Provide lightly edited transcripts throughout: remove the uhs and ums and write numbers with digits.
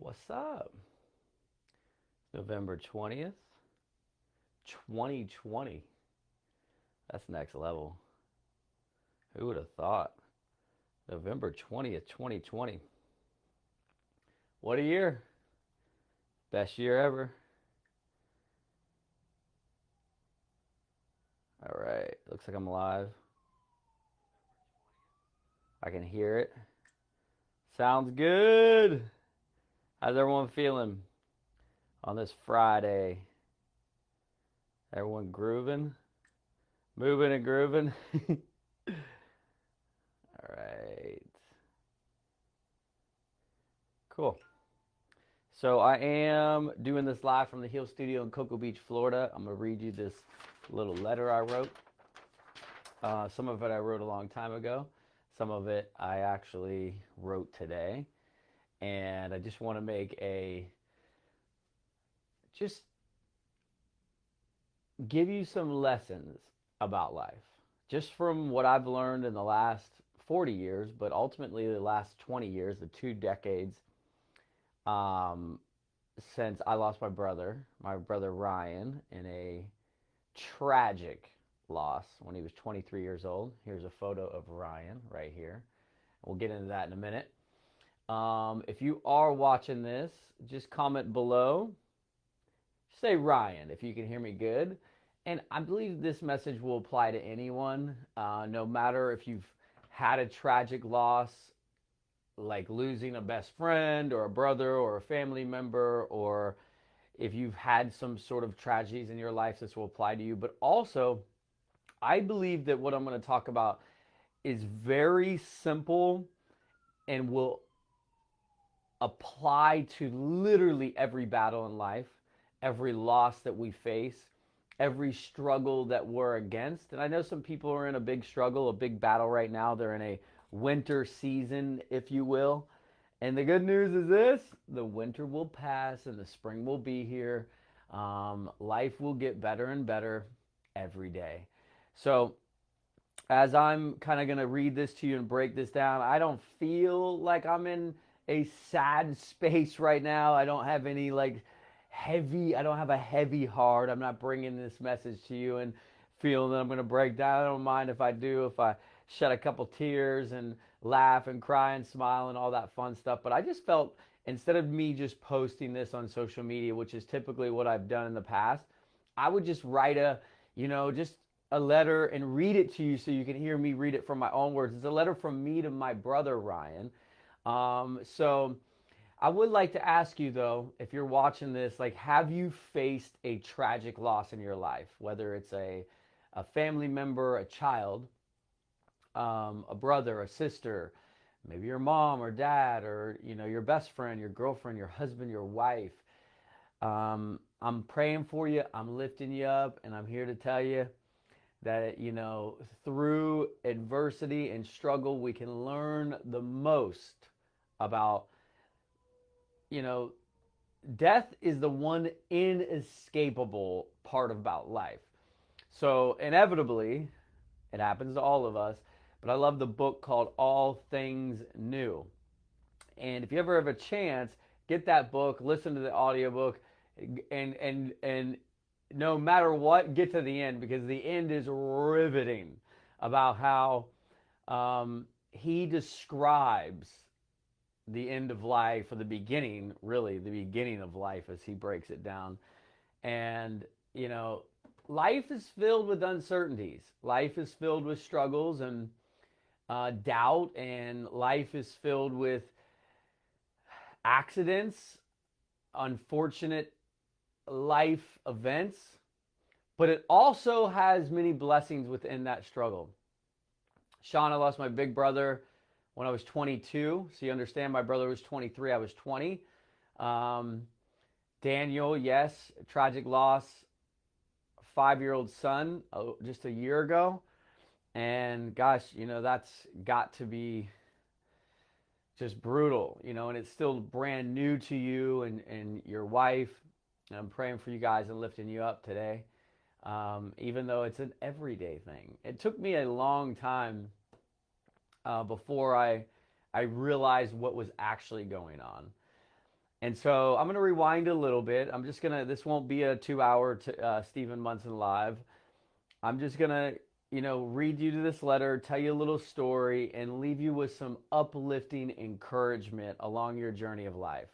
What's up? November 20th, 2020. That's next level. Who would have thought? November 20th, 2020. What a year. Best year ever. All right. Looks like I'm live. I can hear it. Sounds good. How's everyone feeling on this Friday? Everyone grooving? Moving and grooving? All right. Cool. So I am doing this live from the Heal Studio in Cocoa Beach, Florida. I'm going to read you this little letter I wrote. Some of it I wrote a long time ago. Some of it I actually wrote today. And I just want to just give you some lessons about life. Just from what I've learned in the last 40 years, but ultimately the last 20 years, the 2 decades um, since I lost my brother Ryan, in a tragic loss when he was 23 years old. Here's a photo of Ryan right here. We'll get into that in a minute. If you are watching this, just comment below. Say Ryan if you can hear me good. And I believe this message will apply to anyone, no matter if you've had a tragic loss, like losing a best friend or a brother or a family member, or if you've had some sort of tragedies in your life, this will apply to you. But also, I believe that what I'm going to talk about is very simple and will apply to literally every battle in life, every loss that we face, every struggle that we're against. And I know some people are in a big struggle, a big battle right now. They're in a winter season, if you will. And the good news is this: the winter will pass and the spring will be here. Life will get better and better every day. So, as I'm kind of going to read this to you and break this down, I don't feel like I'm in a sad space right now. I don't have any I don't have a heavy heart. I'm not bringing this message to you and feeling that I'm going to break down. I don't mind if I do, if I shed a couple tears and laugh and cry and smile and all that fun stuff. But I just felt, instead of me just posting this on social media, which is typically what I've done in the past, I would just write just a letter and read it to you so you can hear me read it from my own words. It's a letter from me to my brother, Ryan. So I would like to ask you, though, if you're watching this, have you faced a tragic loss in your life? Whether it's a family member, a child, a brother, a sister, maybe your mom or dad, or, your best friend, your girlfriend, your husband, your wife. I'm praying for you. I'm lifting you up, and I'm here to tell you that, through adversity and struggle, we can learn the most about, you know, death is the one inescapable part about life. So inevitably, it happens to all of us. But I love the book called All Things New. And if you ever have a chance, get that book, listen to the audiobook, and no matter what, get to the end, because the end is riveting about how he describes the end of life, or the beginning, really, the beginning of life as he breaks it down. And, life is filled with uncertainties. Life is filled with struggles and doubt, and life is filled with accidents, unfortunate life events, but it also has many blessings within that struggle. Sean, I lost my big brother when I was 22. So you understand, my brother was 23, I was 20. Daniel, yes, tragic loss, 5-year-old son just a year ago. And gosh, that's got to be just brutal, and it's still brand new to you and your wife. And I'm praying for you guys and lifting you up today, even though it's an everyday thing. It took me a long time before I realized what was actually going on. And so I'm going to rewind a little bit. This won't be a 2 hour Stephen Munson live. I'm just going to, read you to this letter, tell you a little story, and leave you with some uplifting encouragement along your journey of life.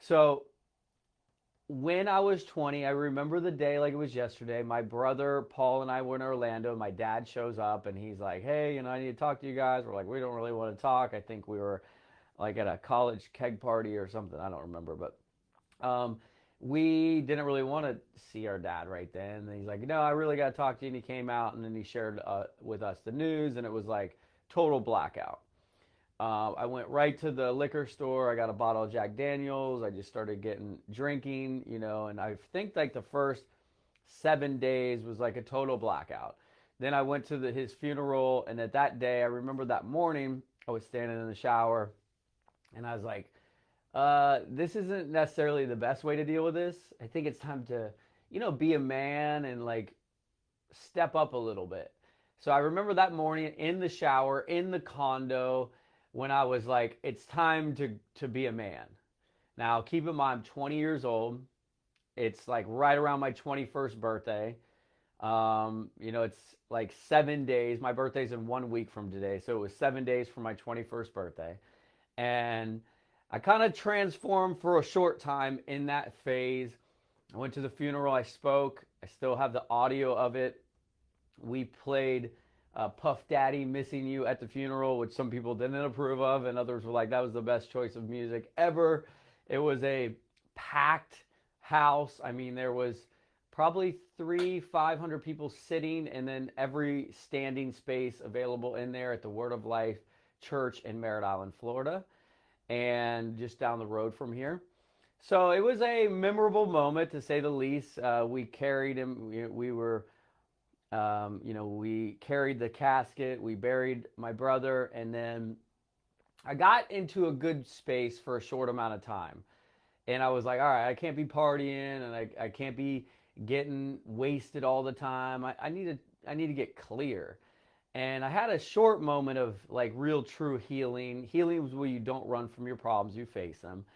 So, when I was 20, I remember the day like it was yesterday. My brother Paul and I were in Orlando. My dad shows up and he's like, "Hey, I need to talk to you guys." We're like, "We don't really want to talk." I think we were like at a college keg party or something. I don't remember, but um, we didn't really want to see our dad right then. And he's like, "No, I really got to talk to you." And he came out and then he shared with us the news, and it was like total blackout. I went right to the liquor store. I got a bottle of Jack Daniels. I just started getting drinking, and I think like the first 7 days was like a total blackout. Then I went to his funeral, and at that day, I remember that morning, I was standing in the shower, and I was like, this isn't necessarily the best way to deal with this. I think it's time to, be a man and like step up a little bit. So I remember that morning in the shower, in the condo, when I was like, it's time to be a man. Now, keep in mind, I'm 20 years old. It's like right around my 21st birthday. It's like 7 days. My birthday's in 1 week from today. So it was 7 days for my 21st birthday. And I kind of transformed for a short time in that phase. I went to the funeral. I spoke. I still have the audio of it. We played Puff Daddy Missing You at the funeral, which some people didn't approve of, and others were like, that was the best choice of music ever. It was a packed house. I mean, there was probably 500 people sitting, and then every standing space available in there at the Word of Life Church in Merritt Island, Florida, and just down the road from here. So it was a memorable moment, to say the least. We carried him. We carried the casket. We buried my brother, and then I got into a good space for a short amount of time. And I was like, all right, I can't be partying, and I can't be getting wasted all the time. I need to get clear. And I had a short moment of like real true healing. Healing is where you don't run from your problems, you face them.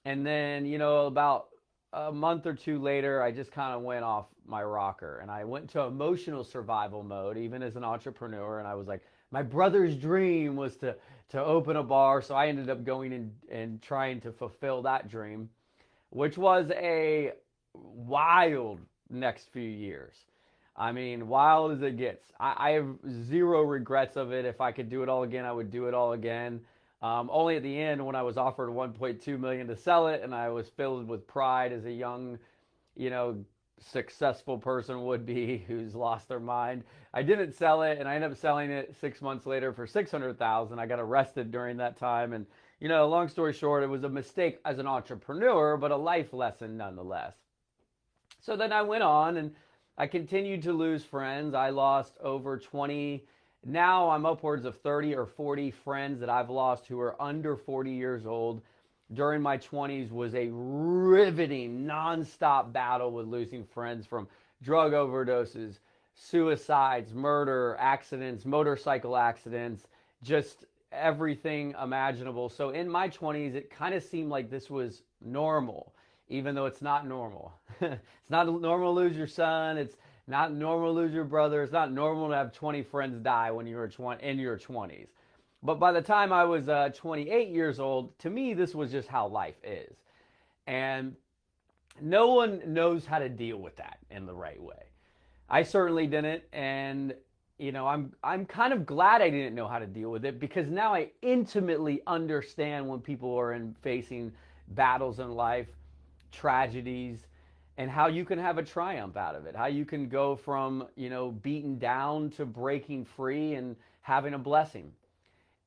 And then, about a month or two later, I just kind of went off my rocker and I went to emotional survival mode, even as an entrepreneur. And I was like, my brother's dream was to open a bar. So I ended up going in and trying to fulfill that dream, which was a wild next few years. I mean, wild as it gets. I have zero regrets of it. If I could do it all again, I would do it all again. Only at the end, when I was offered 1.2 million to sell it, and I was filled with pride as a young, successful person would be who's lost their mind. I didn't sell it, and I ended up selling it 6 months later for 600,000. I got arrested during that time, and long story short, it was a mistake as an entrepreneur, but a life lesson nonetheless. So then I went on, and I continued to lose friends. I lost over 20. Now I'm upwards of 30 or 40 friends that I've lost who are under 40 years old. During my 20s was a riveting, nonstop battle with losing friends, from drug overdoses, suicides, murder, accidents, motorcycle accidents, just everything imaginable. So in my 20s, it kind of seemed like this was normal, even though it's not normal. It's not normal to lose your son. It's not normal to lose your brother. It's not normal to have 20 friends die when you're in your 20s. But by the time I was 28 years old, to me, this was just how life is. And no one knows how to deal with that in the right way. I certainly didn't. And, I'm kind of glad I didn't know how to deal with it, because now I intimately understand when people are facing battles in life, tragedies, and how you can have a triumph out of it. How you can go from, beaten down to breaking free and having a blessing.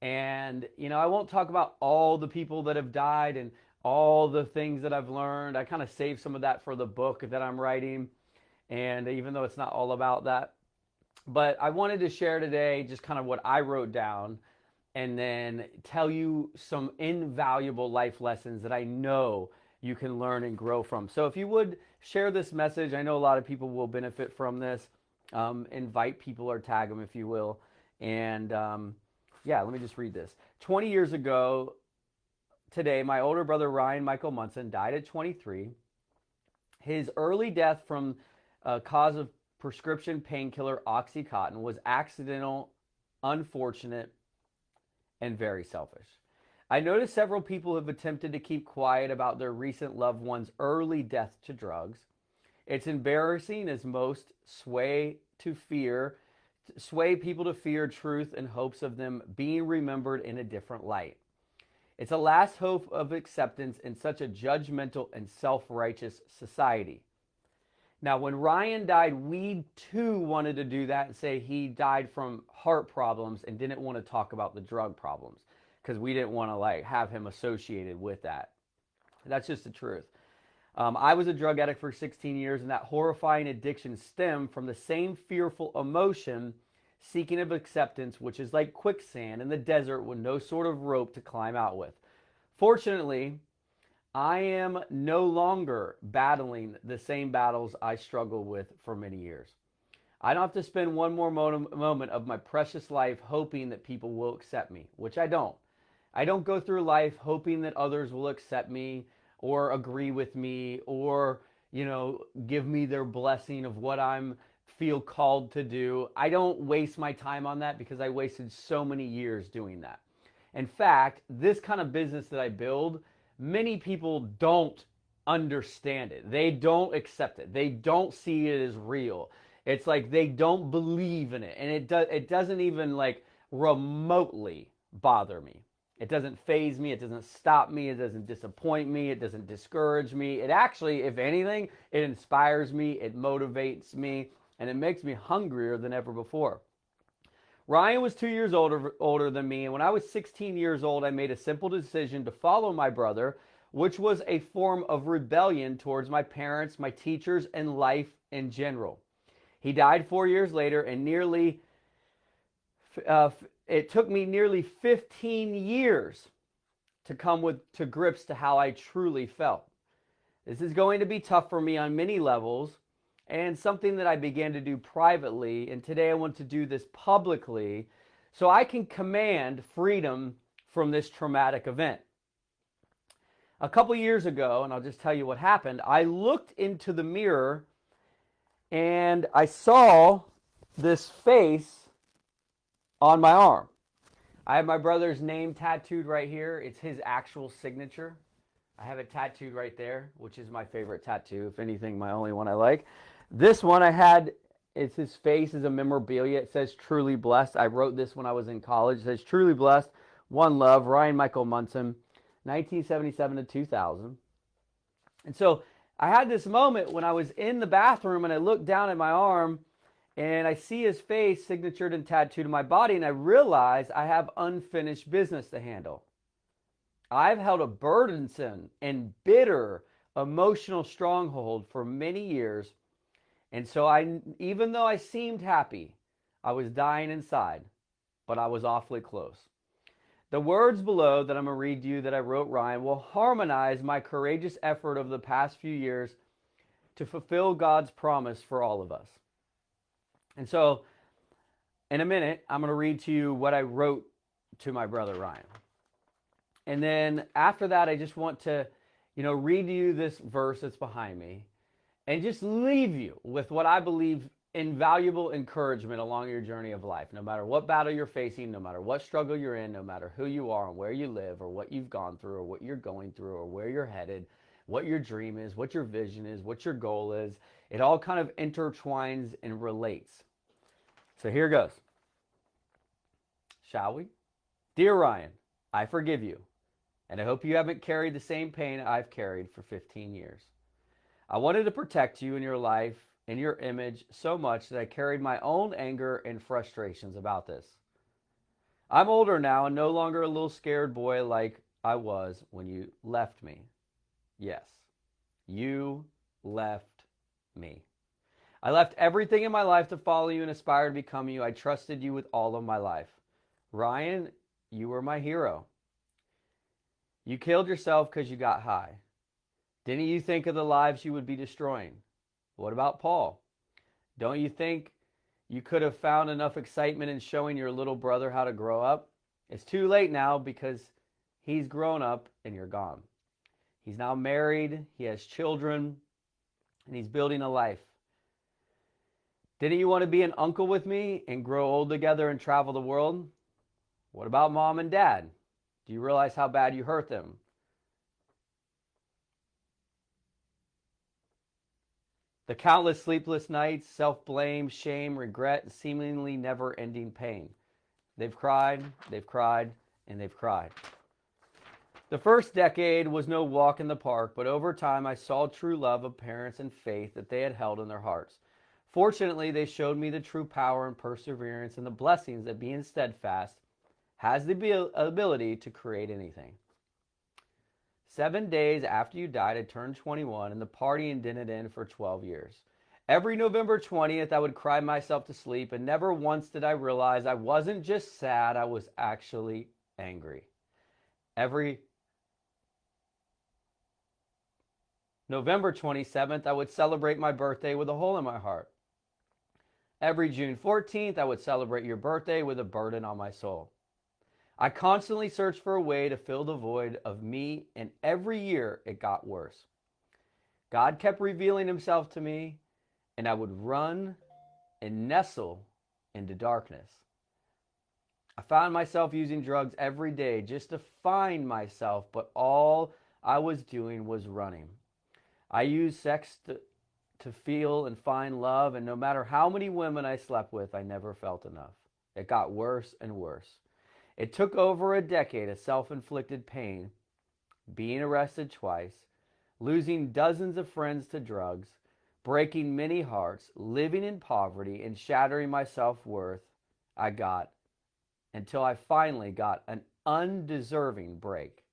And, I won't talk about all the people that have died and all the things that I've learned. I kind of saved some of that for the book that I'm writing. And even though it's not all about that, but I wanted to share today just kind of what I wrote down, and then tell you some invaluable life lessons that I know you can learn and grow from. So if you would share this message, I know a lot of people will benefit from this. Invite people or tag them, if you will. And let me just read this. 20 years ago today, my older brother Ryan Michael Munson died at 23. His early death from a cause of prescription painkiller Oxycontin was accidental, unfortunate, and very selfish. I noticed several people have attempted to keep quiet about their recent loved one's early death to drugs. It's embarrassing as most sway people to fear truth in hopes of them being remembered in a different light. It's a last hope of acceptance in such a judgmental and self-righteous society. Now, when Ryan died, we too wanted to do that and say he died from heart problems and didn't want to talk about the drug problems because we didn't want to have him associated with that. That's just the truth. I was a drug addict for 16 years, and that horrifying addiction stemmed from the same fearful emotion, seeking of acceptance, which is like quicksand in the desert with no sort of rope to climb out with. Fortunately, I am no longer battling the same battles I struggled with for many years. I don't have to spend one more moment of my precious life hoping that people will accept me, which I don't. I don't go through life hoping that others will accept me or agree with me or, give me their blessing of what I'm feel called to do. I don't waste my time on that because I wasted so many years doing that. In fact, this kind of business that I build, many people don't understand it. They don't accept it. They don't see it as real. It's like they don't believe in it. And it doesn't even remotely bother me. It doesn't faze me. It doesn't stop me. It doesn't disappoint me. It doesn't discourage me. It actually, if anything, it inspires me. It motivates me. And it makes me hungrier than ever before. Ryan was 2 years older than me, and when I was 16 years old, I made a simple decision to follow my brother, which was a form of rebellion towards my parents, my teachers, and life in general. He died 4 years later, and it took me nearly 15 years to come to grips to how I truly felt. This is going to be tough for me on many levels, and something that I began to do privately, and today I want to do this publicly so I can command freedom from this traumatic event. A couple years ago, and I'll just tell you what happened, I looked into the mirror and I saw this face on my arm. I have my brother's name tattooed right here. It's his actual signature. I have it tattooed right there, which is my favorite tattoo. If anything, my only one I like. This one I had, it's his face as a memorabilia. It says truly blessed. I wrote this when I was in college. It says truly blessed, one love, Ryan Michael Munson, 1977 to 2000. And so I had this moment when I was in the bathroom and I looked down at my arm and I see his face signatured and tattooed on my body, and I realize I have unfinished business to handle. I've held a burdensome and bitter emotional stronghold for many years. And so even though I seemed happy, I was dying inside, but I was awfully close. The words below that I'm going to read to you that I wrote Ryan will harmonize my courageous effort of the past few years to fulfill God's promise for all of us. And so in a minute, I'm going to read to you what I wrote to my brother Ryan. And then after that, I just want to, read to you this verse that's behind me and just leave you with what I believe invaluable encouragement along your journey of life. No matter what battle you're facing, no matter what struggle you're in, no matter who you are and where you live or what you've gone through or what you're going through or where you're headed, what your dream is, what your vision is, what your goal is, it all kind of intertwines and relates. So here goes. Shall we? Dear Ryan, I forgive you, and I hope you haven't carried the same pain I've carried for 15 years. I wanted to protect you in your life and your image so much that I carried my own anger and frustrations about this. I'm older now and no longer a little scared boy like I was when you left me. Yes, you left me. I left everything in my life to follow you and aspire to become you. I trusted you with all of my life. Ryan, you were my hero. You killed yourself because you got high. Didn't you think of the lives you would be destroying? What about Paul? Don't you think you could have found enough excitement in showing your little brother how to grow up? It's too late now because He's grown up and you're gone. He's now married, he has children, and he's building a life. Didn't you want to be an uncle with me and grow old together and travel the world? What about mom and dad? Do you realize how bad you hurt them? The countless sleepless nights, self-blame, shame, regret, and seemingly never-ending pain. They've cried, and they've cried. The first decade was no walk in the park, but over time I saw true love of parents and faith that they had held in their hearts. Fortunately, they showed me the true power and perseverance and the blessings that being steadfast has the ability to create anything. 7 days after you died, I turned 21, and the partying didn't end for 12 years. Every November 20th, I would cry myself to sleep, and never once did I realize I wasn't just sad, I was actually angry. Every November 27th, I would celebrate my birthday with a hole in my heart. Every June 14th, I would celebrate your birthday with a burden on my soul. I constantly searched for a way to fill the void of me, and every year it got worse. God kept revealing himself to me, and I would run and nestle into darkness. I found myself using drugs every day just to find myself, but all I was doing was running. I used sex to feel and find love, and no matter how many women I slept with, I never felt enough. It got worse and worse. It took over a decade of self-inflicted pain, being arrested twice, losing dozens of friends to drugs, breaking many hearts, living in poverty, and shattering my self-worth until I finally got an undeserving break.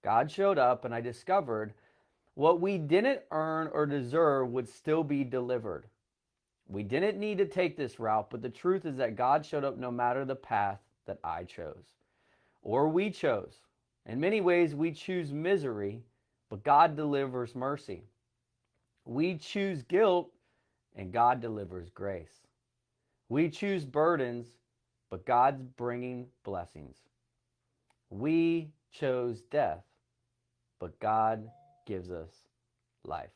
God showed up, and I discovered what we didn't earn or deserve would still be delivered. We didn't need to take this route, but the truth is that God showed up no matter the path that I chose or we chose. In many ways, we choose misery, but God delivers mercy. We choose guilt, and God delivers grace. We choose burdens, but God's bringing blessings. We chose death, but God gives us life.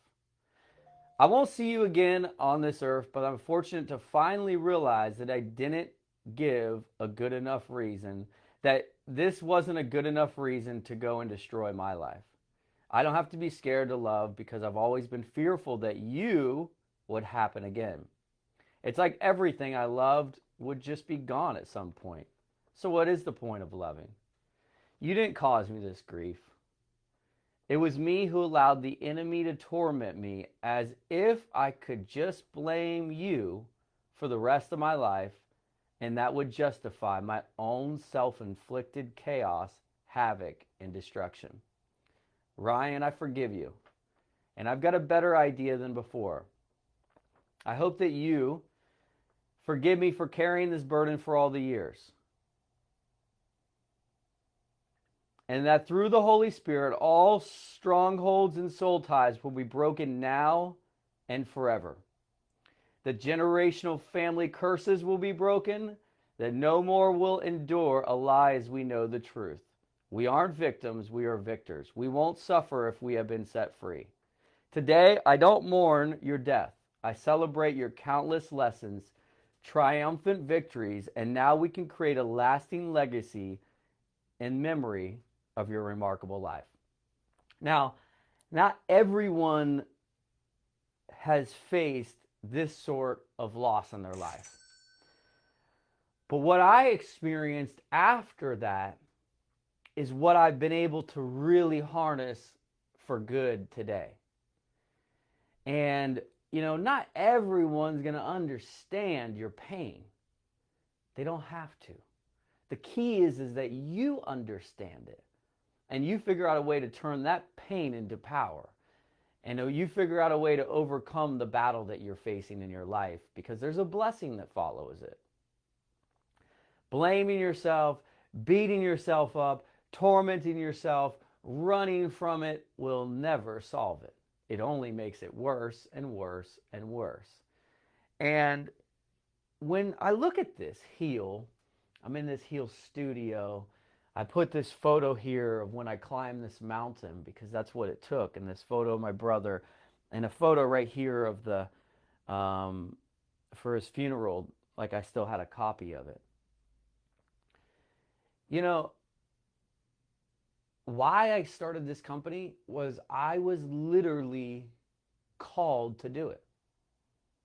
I won't see you again on this earth, but I'm fortunate to finally realize that I didn't give a good enough reason, that this wasn't a good enough reason to go and destroy my life. I don't have to be scared to love because I've always been fearful that you would happen again. It's like everything I loved would just be gone at some point. So what is the point of loving? You didn't cause me this grief. It was me who allowed the enemy to torment me as if I could just blame you for the rest of my life, and that would justify my own self-inflicted chaos, havoc, and destruction. Ryan, I forgive you, and I've got a better idea than before. I hope that you forgive me for carrying this burden for all the years. And that through the Holy Spirit, all strongholds and soul ties will be broken now and forever. The generational family curses will be broken, that no more will endure a lie as we know the truth. We aren't victims, we are victors. We won't suffer if we have been set free. Today, I don't mourn your death. I celebrate your countless lessons, triumphant victories, and now we can create a lasting legacy in memory of your remarkable life. Now, not everyone has faced this sort of loss in their life. But what I experienced after that is what I've been able to really harness for good today. And, not everyone's going to understand your pain. They don't have to. The key is that you understand it. And you figure out a way to turn that pain into power. And you figure out a way to overcome the battle that you're facing in your life, because there's a blessing that follows it. Blaming yourself, beating yourself up, tormenting yourself, running from it will never solve it. It only makes it worse and worse and worse. And when I look at this Heal, I'm in this Heal studio. I put this photo here of when I climbed this mountain because that's what it took, and this photo of my brother, and a photo right here of the for his funeral, like I still had a copy of it. You know, why I started this company was I was literally called to do it.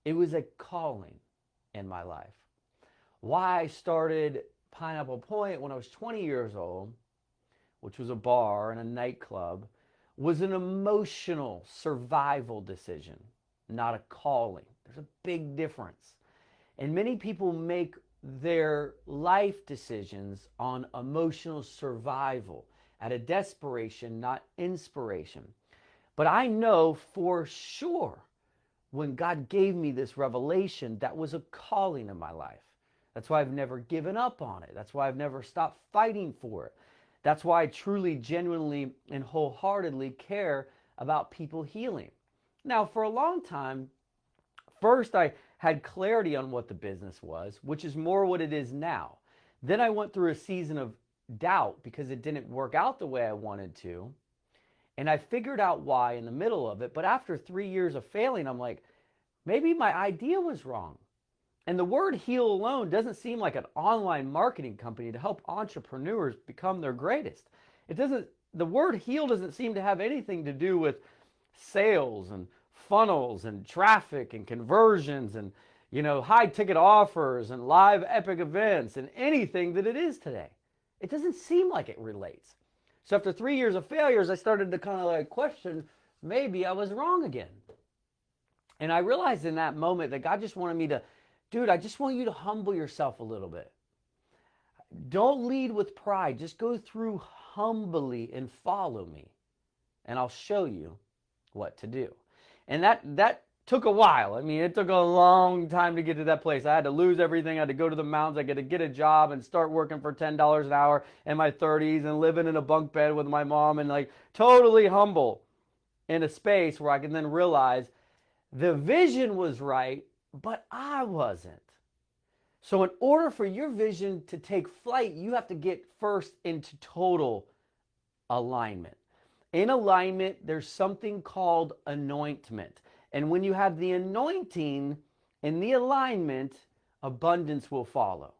It was a calling in my life. Why I started Pineapple Point when I was 20 years old, which was a bar and a nightclub, was an emotional survival decision, not a calling. There's a big difference. And many people make their life decisions on emotional survival, out of desperation, not inspiration. But I know for sure when God gave me this revelation, that was a calling in my life. That's why I've never given up on it. That's why I've never stopped fighting for it. That's why I truly, genuinely, and wholeheartedly care about people healing. Now, for a long time, first I had clarity on what the business was, which is more what it is now. Then I went through a season of doubt because it didn't work out the way I wanted to. And I figured out why in the middle of it. But after 3 years of failing, I'm like, maybe my idea was wrong. And the word heal alone doesn't seem like an online marketing company to help entrepreneurs become their greatest. The word heal doesn't seem to have anything to do with sales and funnels and traffic and conversions and, high ticket offers and live epic events and anything that it is today. It doesn't seem like it relates. So after 3 years of failures, I started to kind of like question, maybe I was wrong again. And I realized in that moment that God just wanted me to, dude, I just want you to humble yourself a little bit. Don't lead with pride. Just go through humbly and follow me. And I'll show you what to do. And that took a while. I mean, it took a long time to get to that place. I had to lose everything. I had to go to the mountains. I had to get a job and start working for $10 an hour in my 30s and living in a bunk bed with my mom and like totally humble in a space where I can then realize the vision was right, but I wasn't. So in order for your vision to take flight, you have to get first into total alignment. In alignment, there's something called anointment. And when you have the anointing and the alignment, abundance will follow.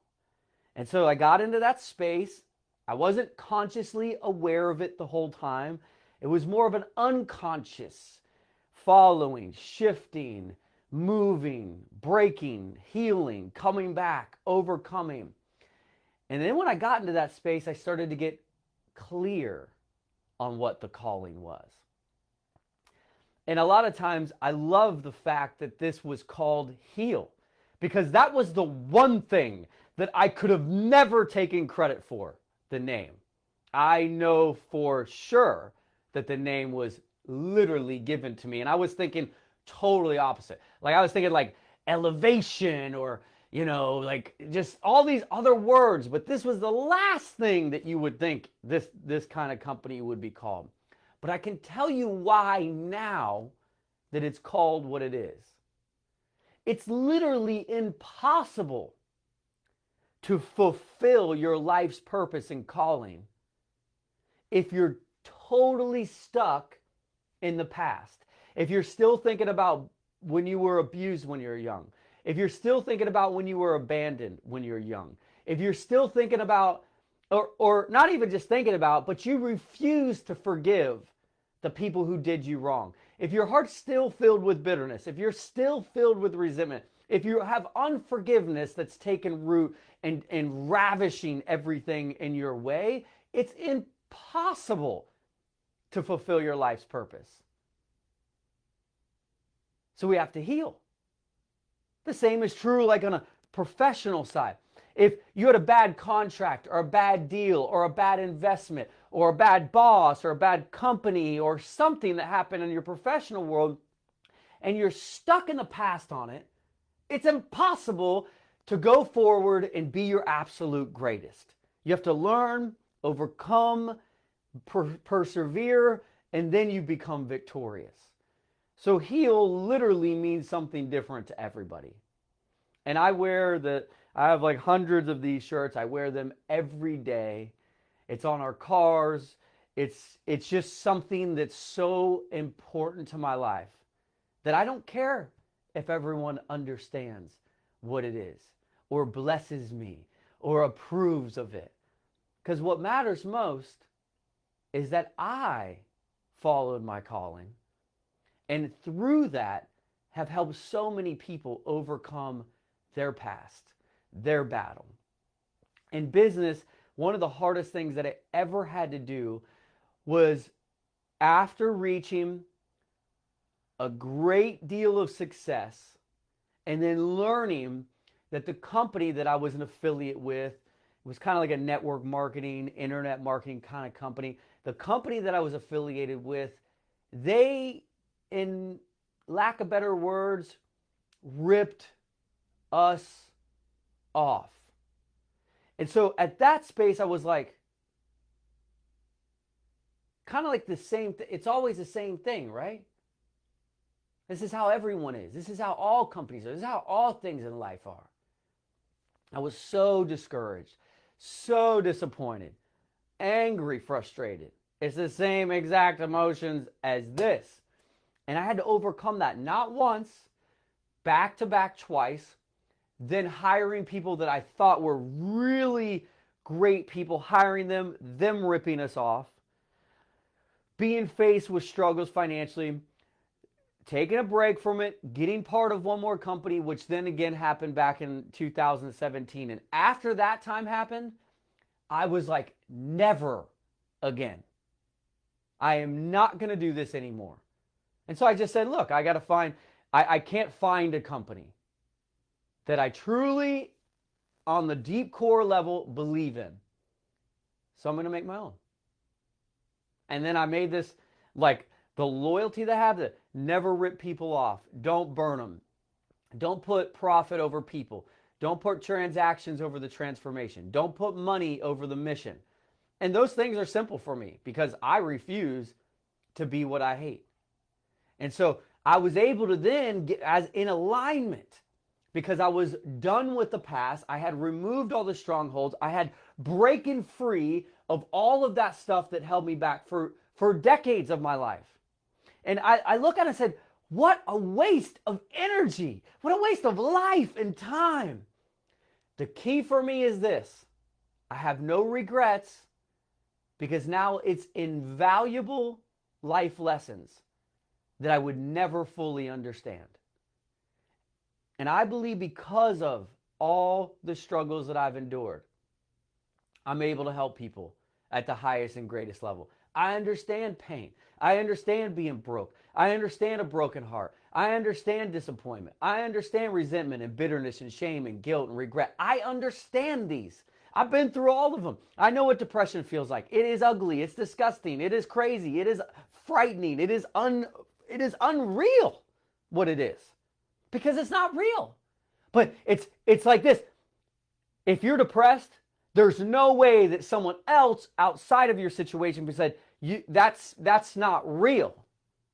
And so I got into that space. I wasn't consciously aware of it the whole time. It was more of an unconscious following, shifting, moving, breaking, healing, coming back, overcoming. And then when I got into that space, I started to get clear on what the calling was. And a lot of times I love the fact that this was called heal, because that was the one thing that I could have never taken credit for, the name. I know for sure that the name was literally given to me. And I was thinking totally opposite. Like I was thinking like elevation or, like just all these other words. But this was the last thing that you would think this kind of company would be called. But I can tell you why now that it's called what it is. It's literally impossible to fulfill your life's purpose and calling if you're totally stuck in the past. If you're still thinking about when you were abused when you were young. If you're still thinking about when you were abandoned when you're young. If you're still thinking about, or not even just thinking about, but you refuse to forgive the people who did you wrong. If your heart's still filled with bitterness, if you're still filled with resentment, if you have unforgiveness that's taken root and ravishing everything in your way, it's impossible to fulfill your life's purpose. So we have to heal. The same is true like on a professional side. If you had a bad contract or a bad deal or a bad investment or a bad boss or a bad company or something that happened in your professional world and you're stuck in the past on it, it's impossible to go forward and be your absolute greatest. You have to learn, overcome, persevere, and then you become victorious. So heal literally means something different to everybody. And I have like hundreds of these shirts. I wear them every day. It's on our cars. It's just something that's so important to my life that I don't care if everyone understands what it is or blesses me or approves of it. Because what matters most is that I followed my calling, and through that have helped so many people overcome their past, their battle. In business, one of the hardest things that I ever had to do was, after reaching a great deal of success and then learning that the company that I was an affiliate with was kind of like a network marketing, internet marketing kind of company. The company that I was affiliated with, they, in lack of better words, ripped us off. And so at that space, I was like, kind of like the same thing. It's always the same thing, right? This is how everyone is. This is how all companies are. This is how all things in life are. I was so discouraged, so disappointed, angry, frustrated. It's the same exact emotions as this. And I had to overcome that, not once, back to back twice, then hiring people that I thought were really great people, hiring them ripping us off, being faced with struggles financially, taking a break from it, getting part of one more company, which then again happened back in 2017. And after that time happened, I was like, never again. I am not going to do this anymore. And so I just said, look, I can't find a company that I truly, on the deep core level, believe in. So I'm going to make my own. And then I made this, like, the loyalty that I have, to never rip people off. Don't burn them. Don't put profit over people. Don't put transactions over the transformation. Don't put money over the mission. And those things are simple for me because I refuse to be what I hate. And so I was able to then get as in alignment because I was done with the past. I had removed all the strongholds. I had breaking free of all of that stuff that held me back for decades of my life. And I look at it and said, what a waste of energy. What a waste of life and time. The key for me is this. I have no regrets because now it's invaluable life lessons that I would never fully understand. And I believe because of all the struggles that I've endured, I'm able to help people at the highest and greatest level. I understand pain. I understand being broke. I understand a broken heart. I understand disappointment. I understand resentment and bitterness and shame and guilt and regret. I understand these. I've been through all of them. I know what depression feels like. It is ugly. It's disgusting. It is crazy. It is frightening. It is unreal what it is because it's not real. But it's like this. If you're depressed, there's no way that someone else outside of your situation said, that's not real,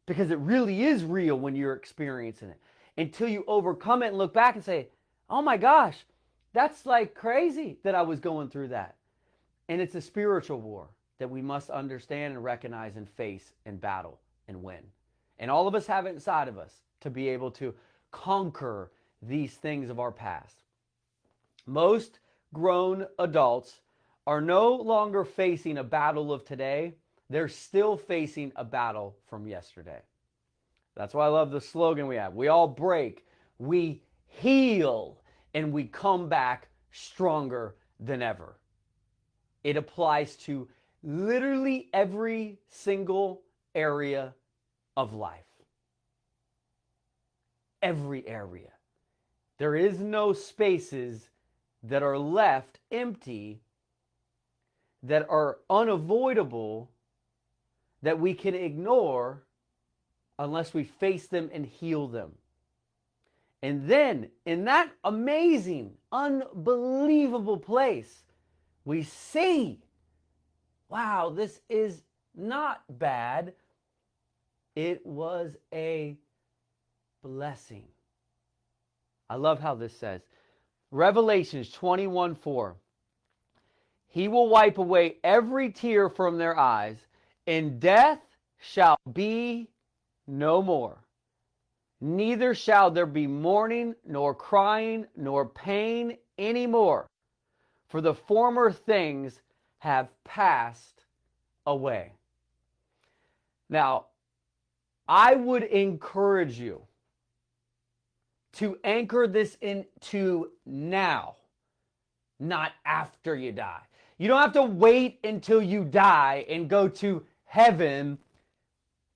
because it really is real when you're experiencing it. Until you overcome it and look back and say, oh my gosh, that's like crazy that I was going through that. And it's a spiritual war that we must understand and recognize and face and battle and win. And all of us have it inside of us to be able to conquer these things of our past. Most grown adults are no longer facing a battle of today. They're still facing a battle from yesterday. That's why I love the slogan we have. We all break, we heal, and we come back stronger than ever. It applies to literally every single area of life. Every area. There is no spaces that are left empty, that are unavoidable, that we can ignore unless we face them and heal them. And then in that amazing, unbelievable place, we see, wow, this is not bad. It was a blessing. I love how this says, Revelations 21:4. He will wipe away every tear from their eyes, and death shall be no more. Neither shall there be mourning, nor crying, nor pain any more, for the former things have passed away. Now, I would encourage you to anchor this into now, not after you die. You don't have to wait until you die and go to heaven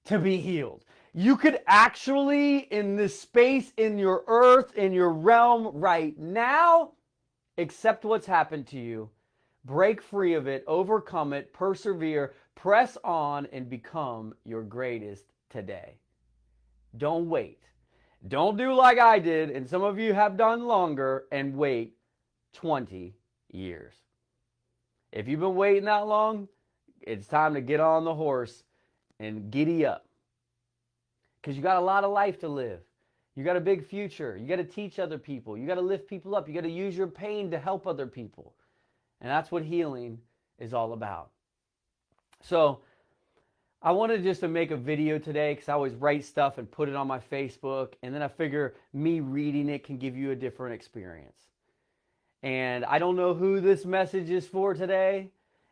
to be healed. You could actually, in this space, in your earth, in your realm right now, accept what's happened to you, break free of it, overcome it, persevere, press on, and become your greatest today. Don't wait. Don't do like I did, and some of you have done longer, and wait 20 years. If you've been waiting that long, it's time to get on the horse and giddy up. Because you got a lot of life to live. You got a big future. You got to teach other people. You got to lift people up. You got to use your pain to help other people. And that's what healing is all about. So I wanted just to make a video today because I always write stuff and put it on my Facebook. And then I figure me reading it can give you a different experience. And I don't know who this message is for today.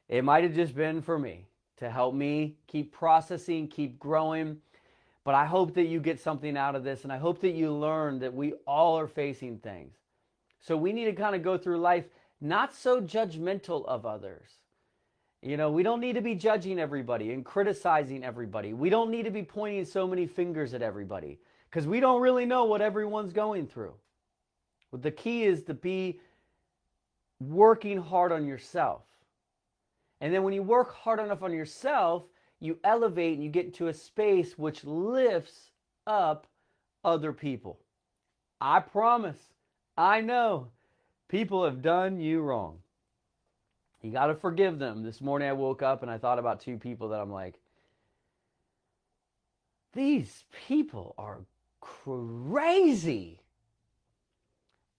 It might have just been for me to help me keep processing, keep growing. But I hope that you get something out of this, and I hope that you learn that we all are facing things. So we need to kind of go through life not so judgmental of others. You know, we don't need to be judging everybody and criticizing everybody. We don't need to be pointing so many fingers at everybody because we don't really know what everyone's going through. But the key is to be working hard on yourself. And then when you work hard enough on yourself, you elevate and you get into a space which lifts up other people. I promise, I know people have done you wrong. You got to forgive them. This morning I woke up and I thought about two people that I'm like, these people are crazy.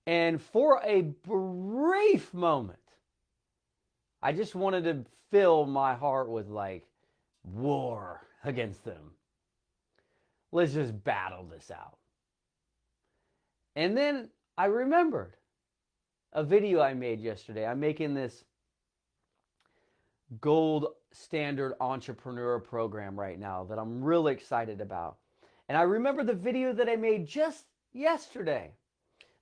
And for a brief moment, I just wanted to fill my heart with like, war against them. Let's just battle this out. And then I remembered a video I made yesterday. I'm making this gold standard entrepreneur program right now that I'm really excited about. And I remember the video that I made just yesterday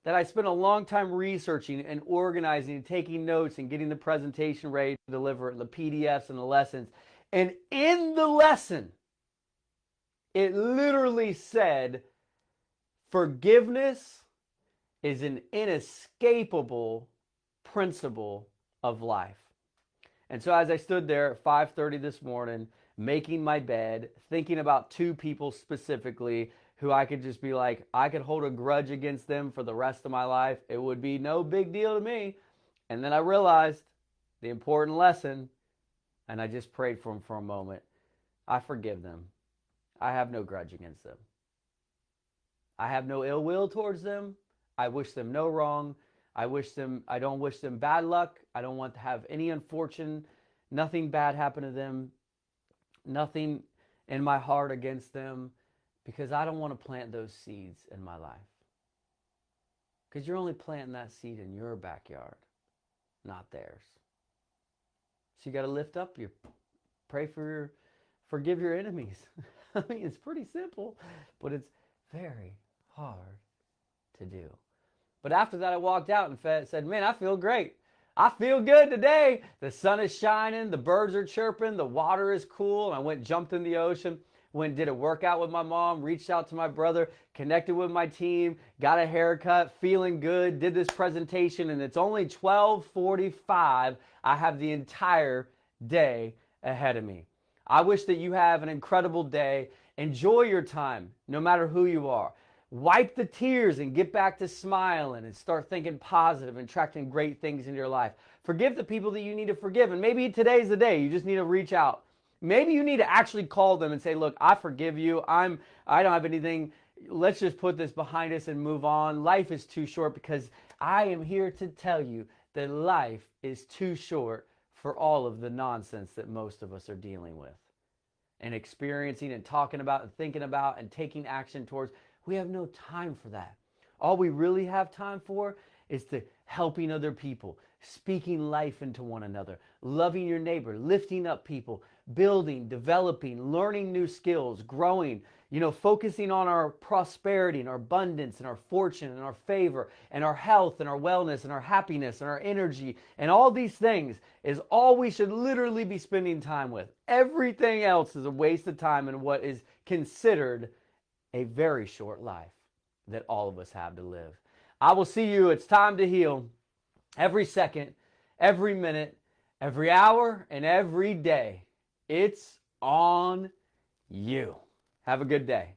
that I spent a long time researching and organizing and taking notes and getting the presentation ready to deliver it, and the PDFs and the lessons. And in the lesson, it literally said, forgiveness is an inescapable principle of life. And so as I stood there at 5:30 this morning, making my bed, thinking about two people specifically who I could just be like, I could hold a grudge against them for the rest of my life. It would be no big deal to me. And then I realized the important lesson. And I just prayed for them for a moment. I forgive them. I have no grudge against them. I have no ill will towards them. I wish them no wrong. I don't wish them bad luck. I don't want to have any nothing bad happen to them. Nothing in my heart against them, because I don't want to plant those seeds in my life. Because you're only planting that seed in your backyard, not theirs. So you got to lift up forgive your enemies. I mean, it's pretty simple, but it's very hard to do. But after that, I walked out and said, man, I feel great. I feel good today. The sun is shining. The birds are chirping. The water is cool. And I jumped in the ocean, did a workout with my mom, reached out to my brother, connected with my team, got a haircut, feeling good, did this presentation, and it's only 12:45. I have the entire day ahead of me. I wish that you have an incredible day. Enjoy your time, no matter who you are. Wipe the tears and get back to smiling and start thinking positive and attracting great things into your life. Forgive the people that you need to forgive. And maybe today's the day. You just need to reach out. Maybe you need to actually call them and say, look, I forgive you. I don't have anything. Let's just put this behind us and move on. Life is too short, because I am here to tell you that life is too short for all of the nonsense that most of us are dealing with and experiencing and talking about and thinking about and taking action towards. We have no time for that. All we really have time for is to helping other people, speaking life into one another, loving your neighbor, lifting up people, building, developing, learning new skills, growing, focusing on our prosperity and our abundance and our fortune and our favor and our health and our wellness and our happiness and our energy and all these things is all we should literally be spending time with. Everything else is a waste of time in what is considered a very short life that all of us have to live. I will see you. It's time to heal every second, every minute, every hour, and every day. It's on you. Have a good day.